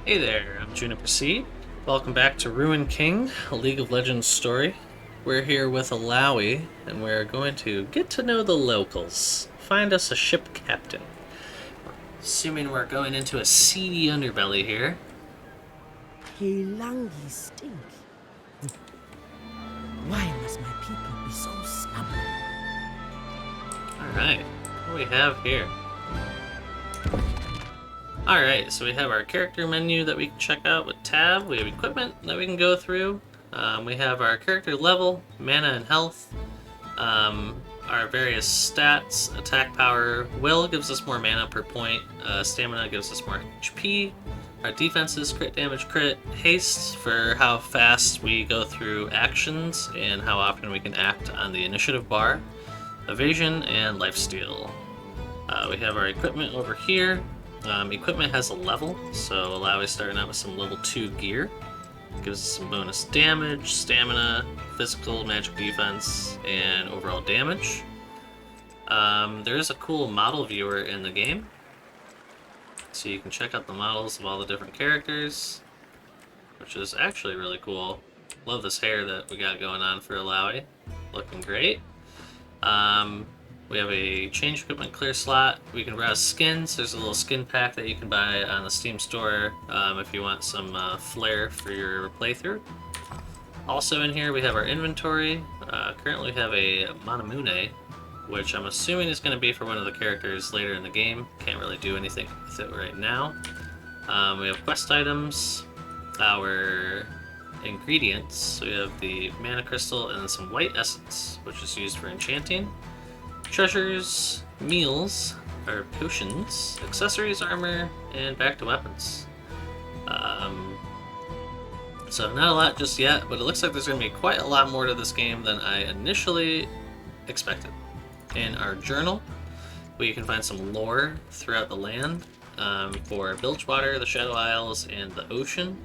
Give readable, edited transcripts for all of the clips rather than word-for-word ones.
Hey there, I'm Juniper Seed. Welcome back to Ruin King, a League of Legends story. We're here with Alawi, and we're going to get to know the locals. Find us a ship captain. Assuming we're going into a seedy underbelly here. Hilangi stink. Why must my people be so stubborn? Alright, what do we have here? Alright, so we have our character menu that we can check out with tab. We have equipment that we can go through. We have our character level, mana and health. Our various stats, attack power. Will gives us more mana per point. Stamina gives us more HP. Our defenses, crit damage, crit. Haste for how fast we go through actions and how often we can act on the initiative bar. Evasion and lifesteal. We have our equipment over here. Equipment has a level, so Alawi starting out with some level 2 gear. Gives us some bonus damage, stamina, physical, magic defense, and overall damage. There is a cool model viewer in the game, so you can check out the models of all the different characters, which is actually really cool. Love this hair that we got going on for Alawi. Looking great. We have a change equipment clear slot. We can browse skins. There's a little skin pack that you can buy on the Steam store if you want some flair for your playthrough. Also in here we have our inventory. Currently we have a Manamune, which I'm assuming is going to be for one of the characters later in the game. Can't really do anything with it right now. We have quest items, our ingredients. So we have the mana crystal and some white essence, which is used for enchanting. Treasures, meals, or potions, accessories, armor, and back to weapons. So not a lot just yet, but it looks like there's going to be quite a lot more to this game than I initially expected. In our journal, we can find some lore throughout the land for Bilgewater, the Shadow Isles, and the ocean.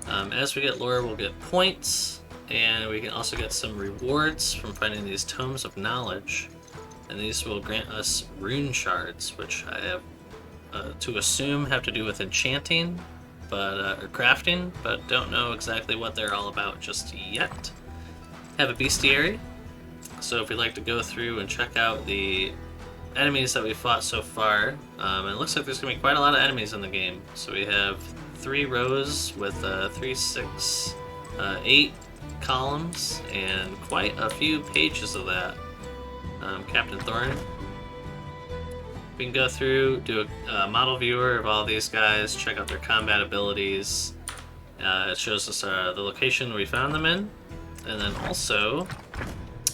As we get lore, we'll get points, and we can also get some rewards from finding these tomes of knowledge. And these will grant us rune shards, which I have to assume have to do with enchanting, or crafting, but don't know exactly what they're all about just yet. Have a bestiary, so if you'd like to go through and check out the enemies that we fought so far, and it looks like there's going to be quite a lot of enemies in the game. So we have 3 rows with 3, 6, 8 columns, and quite a few pages of that. Captain Thorn. We can go through, do a model viewer of all these guys, check out their combat abilities. It shows us the location we found them in, and then also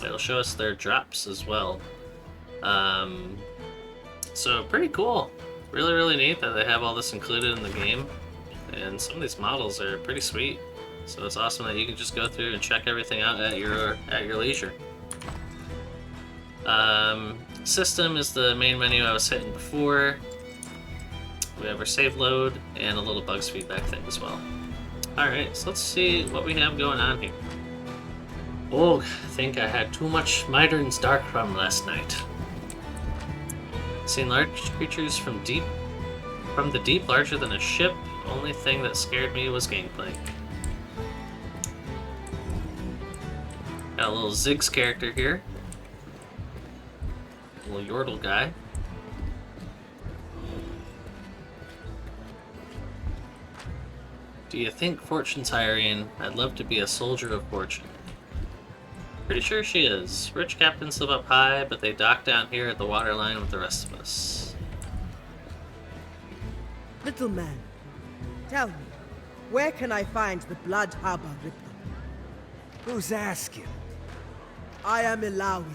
it'll show us their drops as well. So pretty cool. Really, really neat that they have all this included in the game, and some of these models are pretty sweet. So it's awesome that you can just go through and check everything out at your leisure. System is the main menu I was hitting before. We have our save load and a little bugs feedback thing as well. Alright, so let's see what we have going on here. Oh, I think I had too much Mydron's Dark Rum last night. Seen large creatures from the deep, larger than a ship. Only thing that scared me was Gangplank. Got a little Ziggs character here. Little Yordle guy. Do you think Fortune's hiring? I'd love to be a soldier of fortune. Pretty sure she is. Rich captains live up high, but they dock down here at the waterline with the rest of us. Little man, tell me, where can I find the Blood Harbor Ripper? Who's asking? I am Ilawi,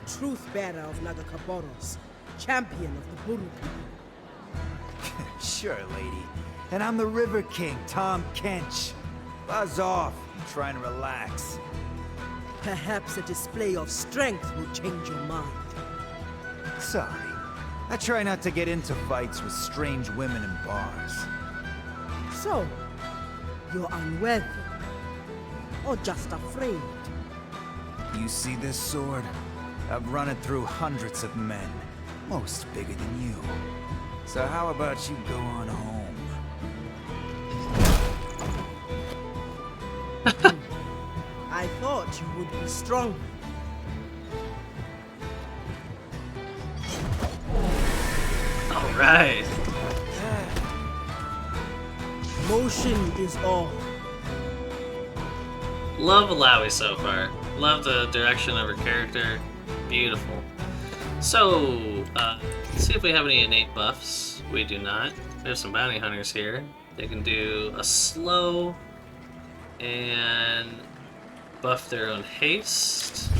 truth-bearer of Nagakaboros, champion of the Buru people. Sure, lady. And I'm the River King, Tom Kench. Buzz off. I'm trying to relax. Perhaps a display of strength will change your mind. Sorry. I try not to get into fights with strange women in bars. So, you're unworthy, or just afraid? You see this sword? I've run it through hundreds of men, most bigger than you. So how about you go on home? thought you would be strong. All right. Motion is all. Love Alawi so far. Love the direction of her character. Beautiful. So, let's see if we have any innate buffs. We do not. We have some bounty hunters here. They can do a slow and buff their own haste.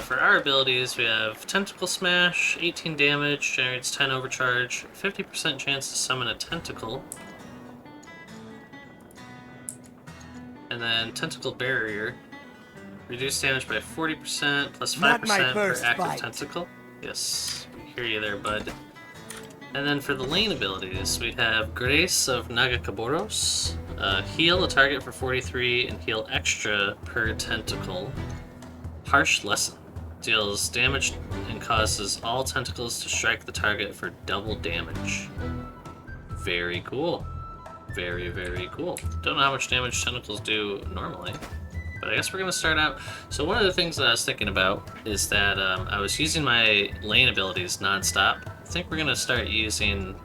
For our abilities, we have Tentacle Smash, 18 damage, generates 10 overcharge, 50% chance to summon a tentacle. And then Tentacle Barrier, reduce damage by 40%, plus 5% per active tentacle. Yes, hear you there, bud. And then for the lane abilities, we have Grace of Nagakaboros, heal a target for 43 and heal extra per tentacle. Harsh Lesson, deals damage and causes all tentacles to strike the target for double damage. Very cool. Very, very cool. Don't know how much damage tentacles do normally, but I guess we're gonna start out. So one of the things that I was thinking about is that I was using my lane abilities non-stop. I think we're gonna start using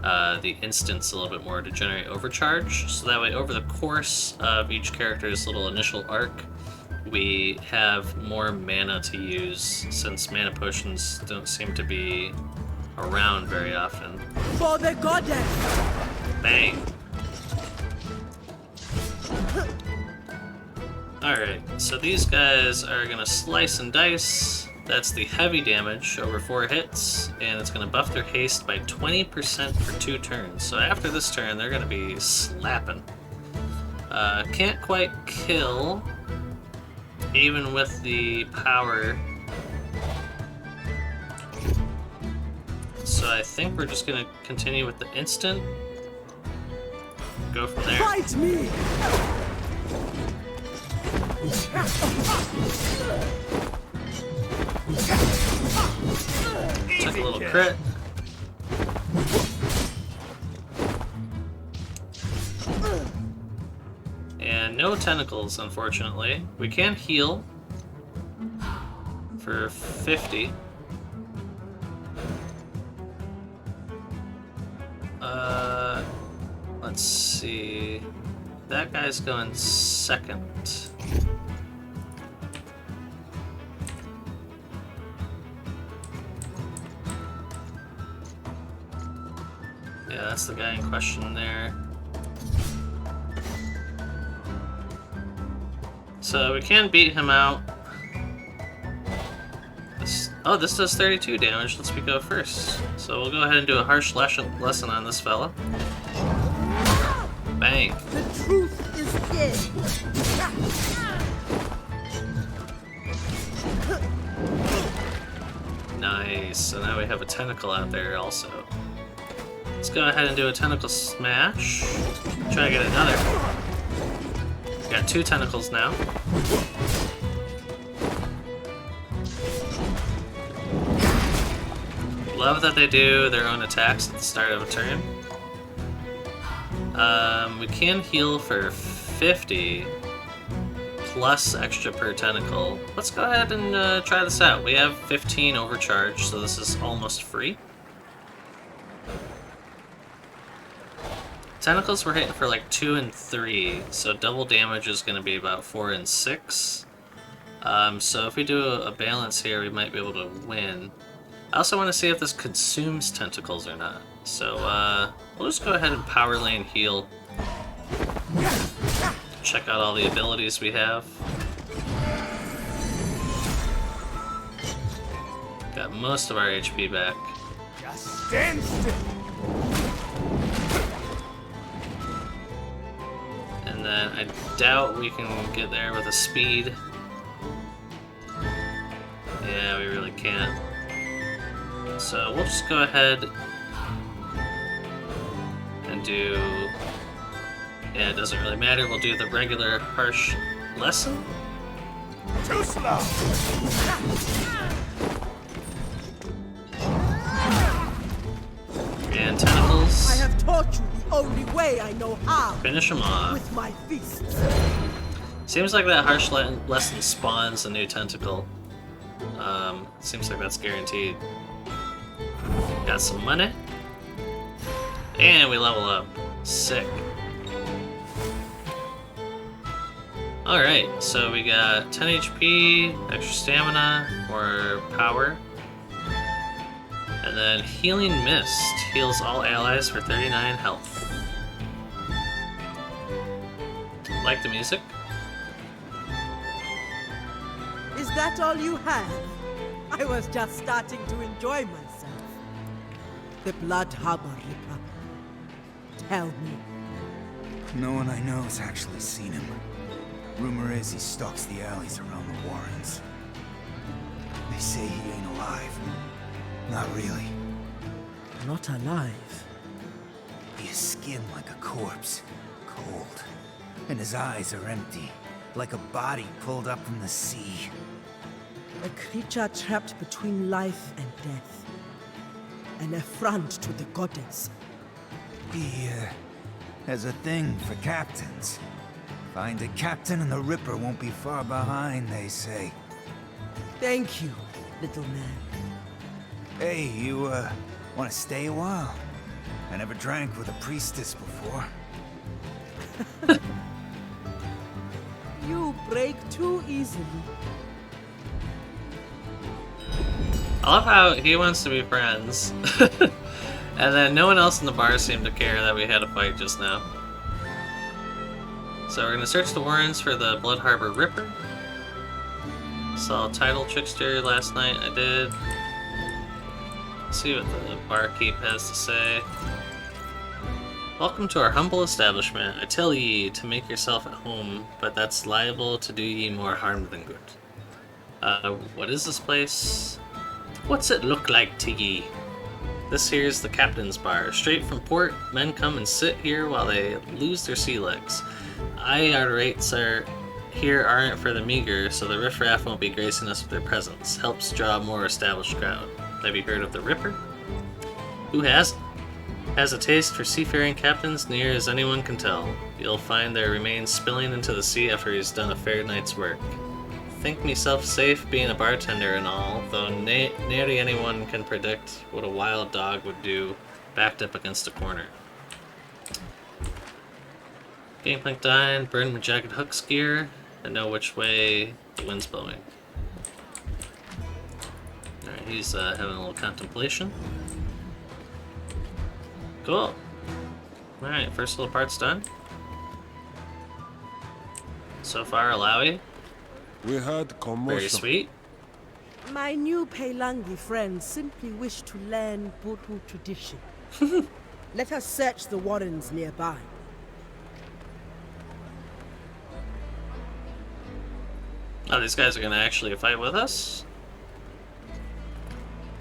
the instants a little bit more to generate overcharge, so that way over the course of each character's little initial arc, we have more mana to use, since mana potions don't seem to be around very often. For the goddess! Bang! Alright, so these guys are gonna slice and dice. That's the heavy damage over 4 hits, and it's gonna buff their haste by 20% for 2 turns. So after this turn, they're gonna be slapping. Can't quite kill, even with the power. So I think we're just gonna continue with the instant. Go from there. Fight me! Took a little crit. And no tentacles, unfortunately. We can heal for 50. Let's see. That guy's going second. Yeah, that's the guy in question there. So we can beat him out. Oh, this does 32 damage. Let's go first. So we'll go ahead and do a harsh lesson on this fella. Bang. The truth is dead. Nice. So now we have a tentacle out there also. Let's go ahead and do a tentacle smash. Try to get another. Got 2 tentacles now. Love that they do their own attacks at the start of a turn. We can heal for 50 plus extra per tentacle. Let's go ahead and try this out. We have 15 overcharge, so this is almost free. Tentacles we're hitting for like 2 and 3, so double damage is going to be about 4 and 6. So if we do a balance here, we might be able to win. I also want to see if this consumes tentacles or not. So we'll just go ahead and power lane heal. Check out all the abilities we have. Got most of our HP back. Just stand still. And then I doubt we can get there with a speed. Yeah, we really can't. So we'll just go ahead and do... Yeah, it doesn't really matter. We'll do the regular harsh lesson. Too slow. And tentacles. I have taught you the only way I know how. Finish them off. With my fists. Seems like that harsh lesson spawns a new tentacle. Seems like that's guaranteed. Got some money. And we level up. Sick. Alright, so we got 10 HP, extra stamina, more power. And then Healing Mist heals all allies for 39 health. Like the music? Is that all you have? I was just starting to enjoy myself. The Blood Harbor Ripper. Tell me. No one I know has actually seen him. Rumor is he stalks the alleys around the Warrens. They say he ain't alive. Not really. Not alive. He is skinned like a corpse, cold. And his eyes are empty, like a body pulled up from the sea. A creature trapped between life and death. An affront to the goddess. He, has a thing for captains. Find a captain and the Ripper won't be far behind, they say. Thank you, little man. Hey, you, want to stay a while? I never drank with a priestess before. You break too easily. I love how he wants to be friends. And then no one else in the bar seemed to care that we had a fight just now. So we're gonna search the Warrens for the Blood Harbor Ripper. Saw Untitled Chapter last night, I did. Let's see what the barkeep has to say. Welcome to our humble establishment. I tell ye to make yourself at home, but that's liable to do ye more harm than good. What is this place? What's it look like to ye? This here's the captain's bar. Straight from port, men come and sit here while they lose their sea legs. Our rates here aren't for the meager, so the riffraff won't be gracing us with their presence. Helps draw a more established crowd. Have you heard of the Ripper? Who hasn't? Has a taste for seafaring captains near as anyone can tell. You'll find their remains spilling into the sea after he's done a fair night's work. Think myself safe being a bartender and all, though nary anyone can predict what a wild dog would do backed up against a corner. Gangplank dying, burn my jagged hooks gear, and know which way the wind's blowing. Alright, he's having a little contemplation. Cool. Alright, first little part's done. So far, Alawi. We heard commotion. Very sweet. My new Peilangi friends simply wish to learn Butu tradition. Let us search the Warrens nearby. Oh, these guys are gonna actually fight with us?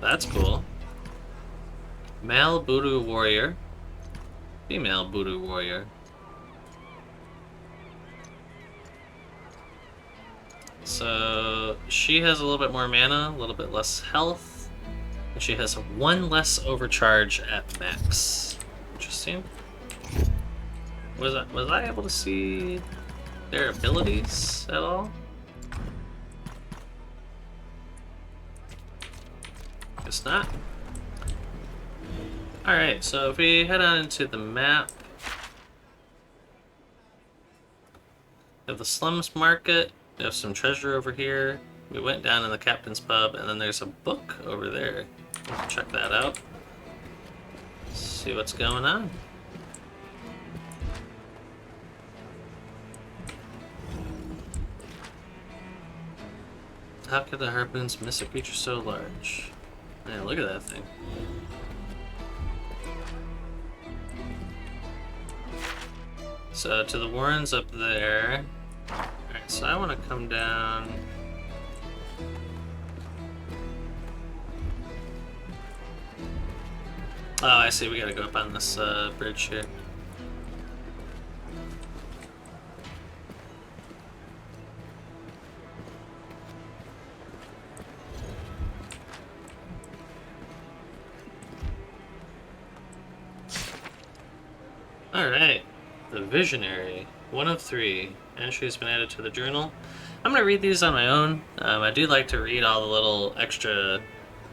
That's cool. Male Budu warrior. Female Budu warrior. So she has a little bit more mana, a little bit less health, and she has one less overcharge at max. Interesting. Was I able to see their abilities at all? Guess not. Alright, so if we head on into the map, we have the Slums Market, we have some treasure over here, we went down in the Captain's Pub, and then there's a book over there. Let's check that out. See what's going on. How could the harpoons miss a creature so large? Man, look at that thing. So to the Warrens up there. Alright, so I want to come down. Oh, I see, we gotta go up on this bridge here. Alright, the Visionary. 1 of 3. Entry has been added to the journal. I'm going to read these on my own. I do like to read all the little extra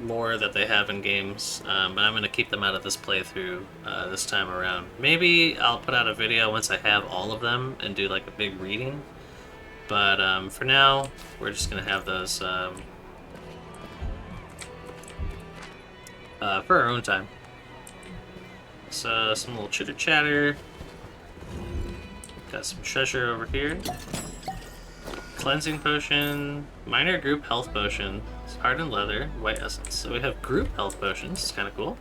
lore that they have in games, but I'm going to keep them out of this playthrough this time around. Maybe I'll put out a video once I have all of them and do like a big reading, but for now, we're just going to have those for our own time. So, some little chitter chatter. Got some treasure over here. Cleansing potion, minor group health potion, hardened leather, white essence. So we have group health potions. It's kind of cool.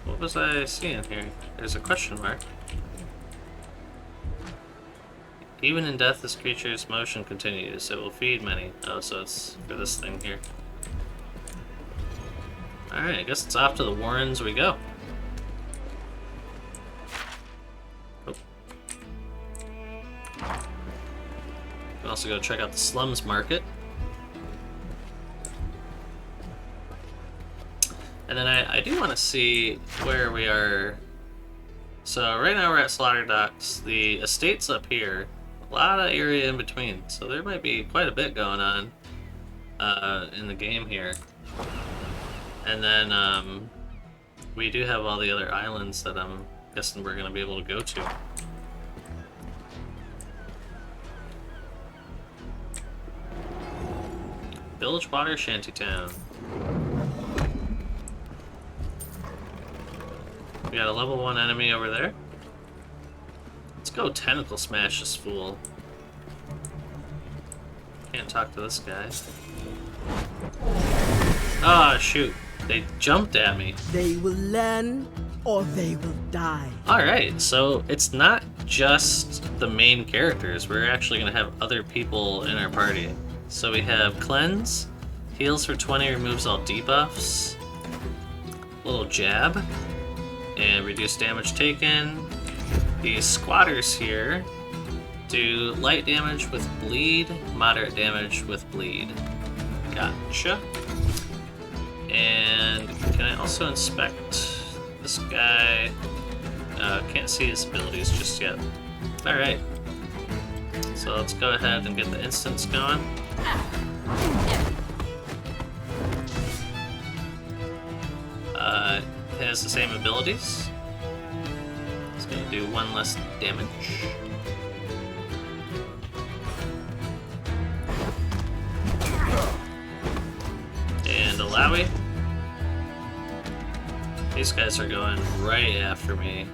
What was I seeing here? There's a question mark. Even in death, this creature's motion continues. It will feed many. Oh, so it's for this thing here. Alright, I guess it's off to the Warrens we go. Oh. We can also go check out the Slums Market. And then I do want to see where we are. So right now we're at Slaughter Docks. The estate's up here. A lot of area in between. So there might be quite a bit going on in the game here. And then we do have all the other islands that I'm guessing we're going to be able to go to. Village Water Shantytown. We got a level 1 enemy over there. Let's go tentacle smash this fool. Can't talk to this guy. Ah, shoot. They jumped at me. They will learn or they will die. Alright, so it's not just the main characters. We're actually going to have other people in our party. So we have Cleanse, heals for 20, removes all debuffs, little jab, and reduce damage taken. These squatters here do light damage with bleed, moderate damage with bleed. Gotcha. And can I also inspect this guy? Can't see his abilities just yet. Alright. So let's go ahead and get the instants going. It has the same abilities. It's going to do 1 less damage. And Alawi. These guys are going right after me.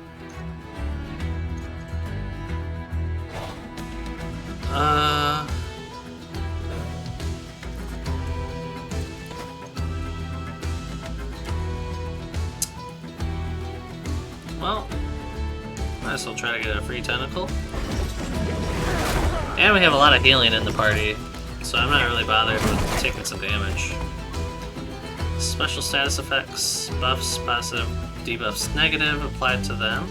Well, might as well try to get a free tentacle. And we have a lot of healing in the party, so I'm not really bothered with taking some damage. Special status effects, buffs, positive, debuffs, negative, applied to them.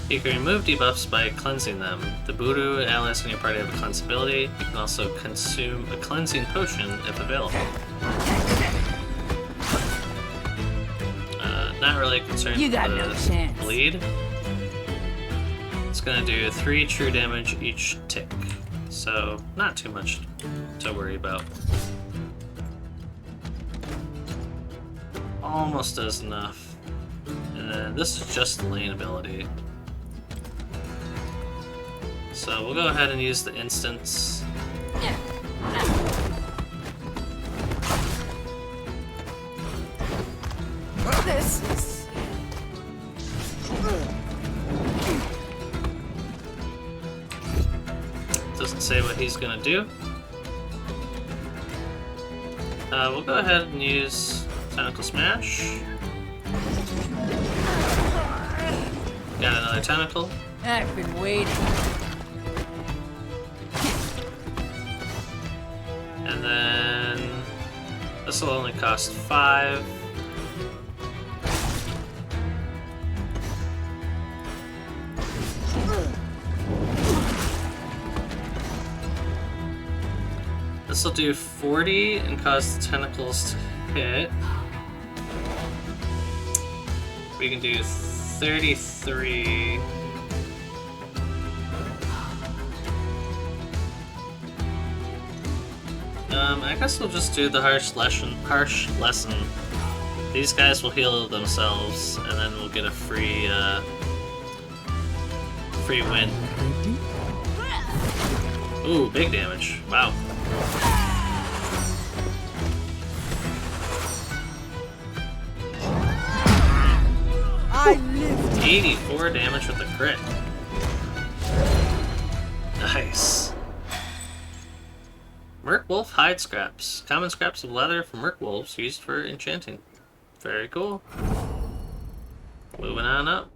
You can remove debuffs by cleansing them. The Voodoo allies in your party have a cleanse ability. You can also consume a cleansing potion if available. Not really concerned with the bleed. It's gonna do 3 true damage each tick, so not too much to worry about. Almost does enough. And then this is just the lane ability. So we'll go ahead and use the instants. This is... Doesn't say what he's gonna do. We'll go ahead and use Tentacle Smash. Got another tentacle. I've been waiting. And then this will only cost 5. This will do 40 and cause the tentacles to hit. We can do 33. I guess we'll just do the harsh lesson. These guys will heal themselves, and then we'll get a free win. Ooh, big damage. Wow. I lived. 84 damage with a crit. Nice. Merc Wolf hide scraps. Common scraps of leather from Merc Wolves used for enchanting. Very cool. Moving on up.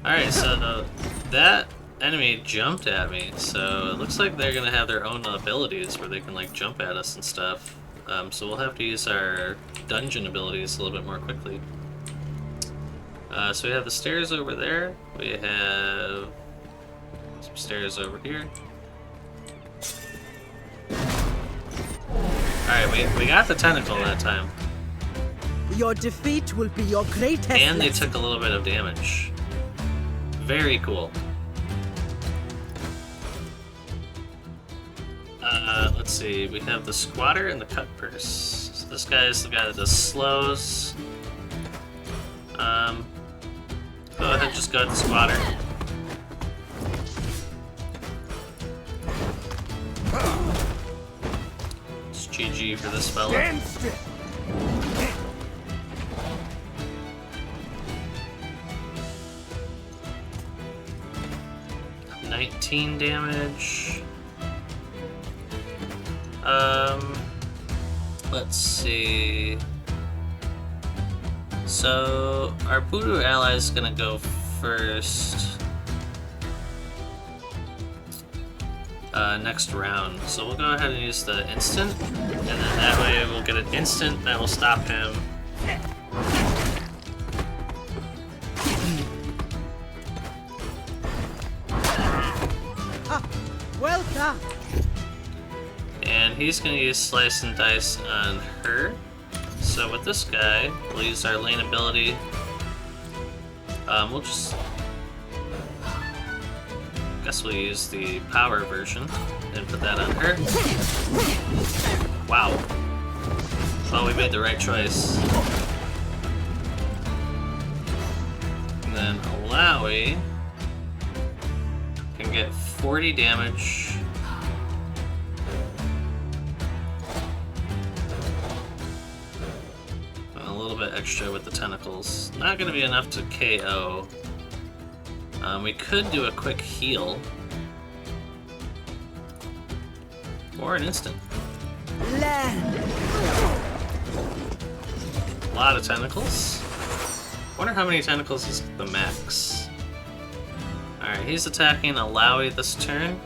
Alright, so that enemy jumped at me, so it looks like they're gonna have their own abilities where they can like jump at us and stuff. So we'll have to use our dungeon abilities a little bit more quickly. So we have the stairs over there. We have some stairs over here. Alright, we got the tentacle that time. Your defeat will be your greatest And they lesson. took a little bit of damage. Very cool. Let's see, we have the squatter and the cut purse. So this guy is the guy that does slows. Go ahead, just go to the squatter. It's GG for this fella. 19 damage. Let's see. So our Voodoo ally is gonna go first next round. So we'll go ahead and use the instant, and then that way we'll get an instant that will stop him. Well done. And he's gonna use Slice and Dice on her. So with this guy, we'll use our lane ability. We'll just... guess we'll use the power version and put that on her. Wow. Well, we made the right choice. And then Alawi can get 40 damage. And a little bit extra with the tentacles. Not going to be enough to KO. We could do a quick heal. Or an instant. Land. A lot of tentacles. Wonder how many tentacles is the max. Alright, he's attacking Alawi this turn.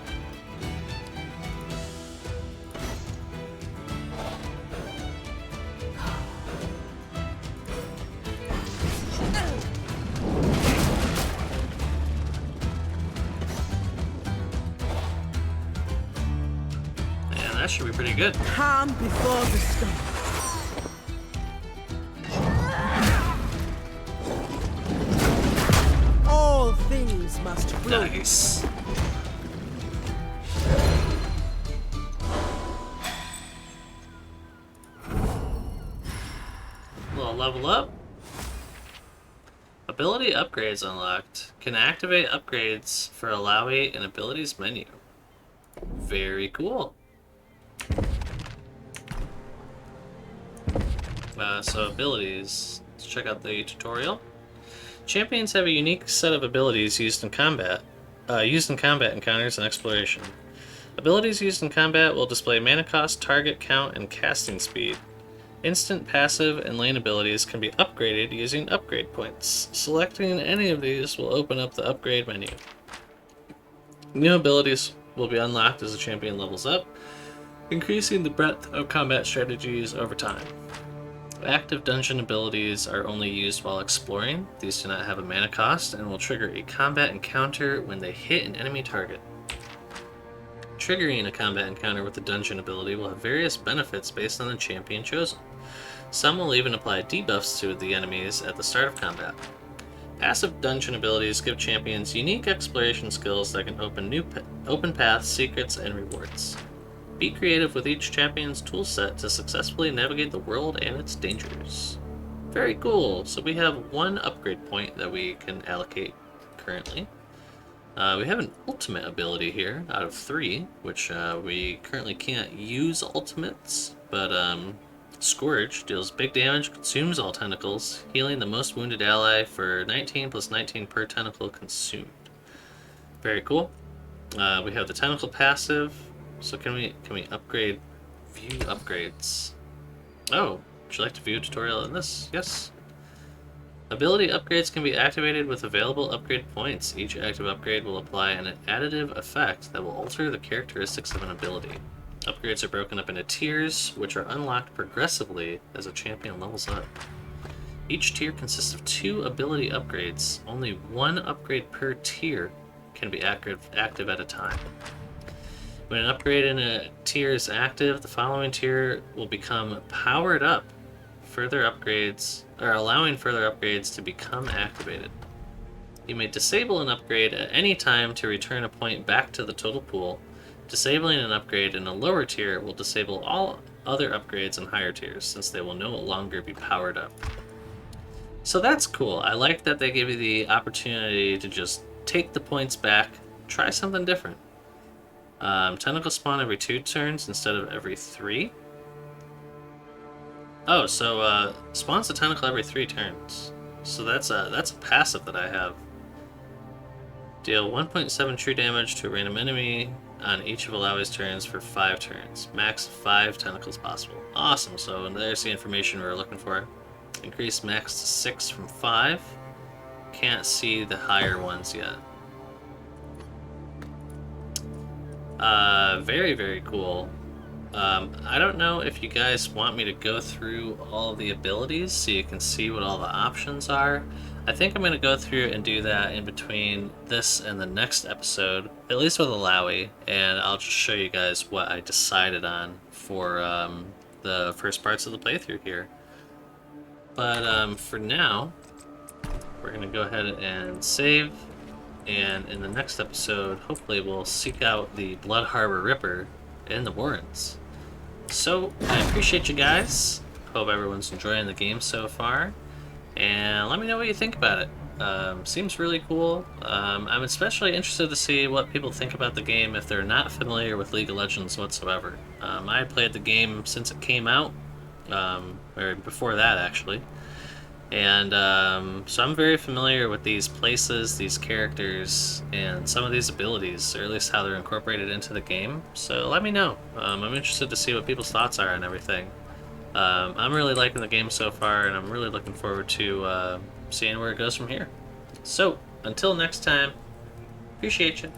And that should be pretty good. Calm before the storm. All things must flow. Nice. Little level up. Ability upgrades unlocked. Can activate upgrades for Alawi in abilities menu. Very cool. So abilities. Let's check out the tutorial. Champions have a unique set of abilities used in combat encounters and exploration. Abilities used in combat will display mana cost, target count, and casting speed. Instant, passive, and lane abilities can be upgraded using upgrade points. Selecting any of these will open up the upgrade menu. New abilities will be unlocked as the champion levels up, increasing the breadth of combat strategies over time. Active dungeon abilities are only used while exploring. These do not have a mana cost and will trigger a combat encounter when they hit an enemy target. Triggering a combat encounter with the dungeon ability will have various benefits based on the champion chosen. Some will even apply debuffs to the enemies at the start of combat. Passive dungeon abilities give champions unique exploration skills that can open open paths, secrets, and rewards. Be creative with each champion's toolset to successfully navigate the world and its dangers. Very cool. So we have 1 upgrade point that we can allocate currently. We have an ultimate ability here out of 3, which we currently can't use ultimates, but Scourge deals big damage, consumes all tentacles, healing the most wounded ally for 19 plus 19 per tentacle consumed. Very cool. We have the tentacle passive. So can we upgrade? View upgrades. Oh, would you like to view a tutorial on this? Yes. Ability upgrades can be activated with available upgrade points. Each active upgrade will apply an additive effect that will alter the characteristics of an ability. Upgrades are broken up into tiers, which are unlocked progressively as a champion levels up. Each tier consists of 2 ability upgrades. Only 1 upgrade per tier can be active at a time. When an upgrade in a tier is active, the following tier will become powered up. Allowing further upgrades to become activated. You may disable an upgrade at any time to return a point back to the total pool. Disabling an upgrade in a lower tier will disable all other upgrades in higher tiers, since they will no longer be powered up. So that's cool. I like that they give you the opportunity to just take the points back, try something different. Tentacle spawn every 2 turns instead of every 3. Oh, so spawns a tentacle every 3 turns. So that's a passive that I have. Deal 1.7 true damage to a random enemy on each of Alawi's turns for 5 turns. Max 5 tentacles possible. Awesome, so there's the information we were looking for. Increase max to 6 from 5. Can't see the higher ones yet. Very, very cool. I don't know if you guys want me to go through all of the abilities so you can see what all the options are. I think I'm going to go through and do that in between this and the next episode, at least with Alawi, and I'll just show you guys what I decided on for the first parts of the playthrough here. But for now, we're going to go ahead and save, and in the next episode, hopefully we'll seek out the Blood Harbor Ripper in the Warrens. So, I appreciate you guys. Hope everyone's enjoying the game so far. And let me know what you think about it. Seems really cool. I'm especially interested to see what people think about the game if they're not familiar with League of Legends whatsoever. I played the game since it came out, or before that actually. And so I'm very familiar with these places, these characters, and some of these abilities, or at least how they're incorporated into the game. So let me know. I'm interested to see what people's thoughts are on everything. I'm really liking the game so far, and I'm really looking forward to seeing where it goes from here. So, until next time, appreciate you.